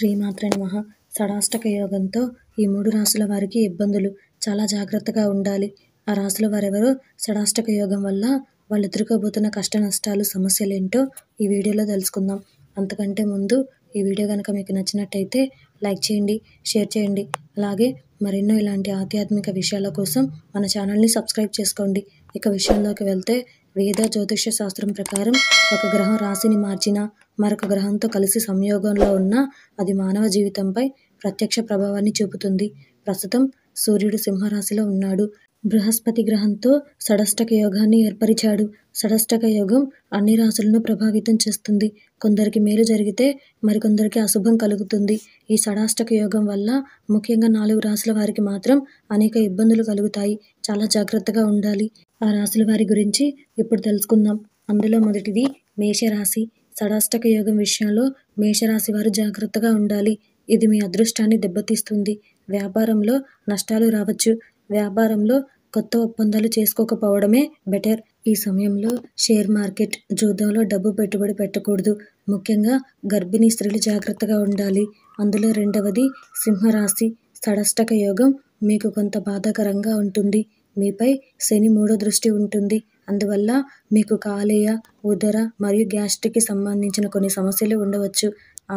శ్రీమాత్రే నమః. షడాష్టక యోగంతో ఈ 3 రాశుల వారికి ఇబ్బందులు. చాలా జాగ్రత్తగా ఉండాలి. ఆ రాశుల వారెవరో, షడాష్టక యోగం వల్ల వాళ్ళు ఎదుర్కోబోతున్న కష్ట నష్టాలు, సమస్యలేంటో ఈ వీడియోలో తెలుసుకుందాం. అంతకంటే ముందు ఈ వీడియో కనుక మీకు నచ్చినట్టయితే లైక్ చేయండి, షేర్ చేయండి. అలాగే మరెన్నో ఇలాంటి ఆధ్యాత్మిక విషయాల కోసం మన ఛానల్ని సబ్స్క్రైబ్ చేసుకోండి. ఇక విషయంలోకి వెళ్తే, వేద జ్యోతిష్య శాస్త్రం ప్రకారం ఒక గ్రహం రాశిని మార్చినా, మరొక గ్రహంతో కలిసి సంయోగంలో ఉన్నా అది మానవ జీవితంపై ప్రత్యక్ష ప్రభావాన్ని చూపుతుంది. ప్రస్తుతం సూర్యుడు సింహరాశిలో ఉన్నాడు. బృహస్పతి గ్రహంతో షడాష్టక యోగాన్ని ఏర్పరిచాడు. షడాష్టక యోగం అన్ని రాశులను ప్రభావితం చేస్తుంది. కొందరికి మేలు జరిగితే మరికొందరికి అశుభం కలుగుతుంది. ఈ షడాష్టక యోగం వల్ల ముఖ్యంగా 4 రాశుల వారికి మాత్రం అనేక ఇబ్బందులు కలుగుతాయి. చాలా జాగ్రత్తగా ఉండాలి. ఆ రాశుల వారి గురించి ఇప్పుడు తెలుసుకుందాం. అందులో మొదటిది మేషరాశి. షడాష్టక యోగం విషయంలో మేషరాశి వారు జాగ్రత్తగా ఉండాలి. ఇది మీ అదృష్టాన్ని దెబ్బతీస్తుంది. వ్యాపారంలో నష్టాలు రావచ్చు. వ్యాపారంలో కొత్త ఒప్పందాలు చేసుకోకపోవడమే బెటర్. ఈ సమయంలో షేర్ మార్కెట్, జూదంలో డబ్బు పెట్టుబడి పెట్టకూడదు. ముఖ్యంగా గర్భిణీ స్త్రీలు జాగ్రత్తగా ఉండాలి. అందులో రెండవది సింహరాశి. షడాష్టక యోగం మీకు కొంత బాధాకరంగా ఉంటుంది. మీపై శని 3వ దృష్టి ఉంటుంది. అందువల్ల మీకు కాలేయ, ఉదర మరియు గ్యాస్ట్రిక్కి సంబంధించిన కొన్ని సమస్యలు ఉండవచ్చు.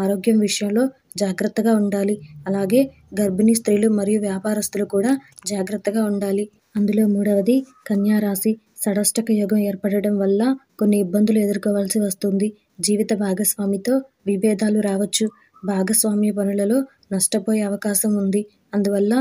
ఆరోగ్యం విషయంలో జాగ్రత్తగా ఉండాలి. అలాగే గర్భిణీ స్త్రీలు మరియు వ్యాపారస్తులు కూడా జాగ్రత్తగా ఉండాలి. అందులో మూడవది కన్యా రాశి. షడాష్టక యోగం ఏర్పడడం వల్ల కొన్ని ఇబ్బందులు ఎదుర్కోవాల్సి వస్తుంది. జీవిత భాగస్వామితో విభేదాలు రావచ్చు. భాగస్వామ్య పనులలో నష్టపోయే అవకాశం ఉంది. అందువల్ల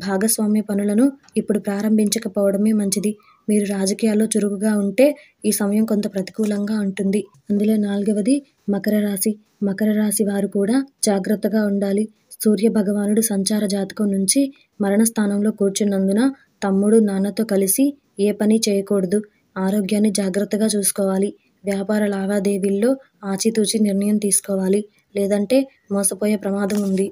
భాగస్వామ్య పనులను ఇప్పుడు ప్రారంభించకపోవడమే మంచిది. మీరు రాజకీయాల్లో చురుకుగా ఉంటే ఈ సమయం కొంత ప్రతికూలంగా ఉంటుంది. అందులో నాలుగవది మకర రాశి. మకర రాశి వారు కూడా జాగ్రత్తగా ఉండాలి. సూర్య భగవానుడు సంచార జాతకం నుంచి మరణ స్థానంలో కూర్చున్నందున తమ్ముడు, నాన్నతో కలిసి ఏ పని చేయకూడదు. ఆరోగ్యాన్ని జాగ్రత్తగా చూసుకోవాలి. వ్యాపార లావాదేవీల్లో ఆచితూచి నిర్ణయం తీసుకోవాలి. లేదంటే మోసపోయే ప్రమాదం ఉంది.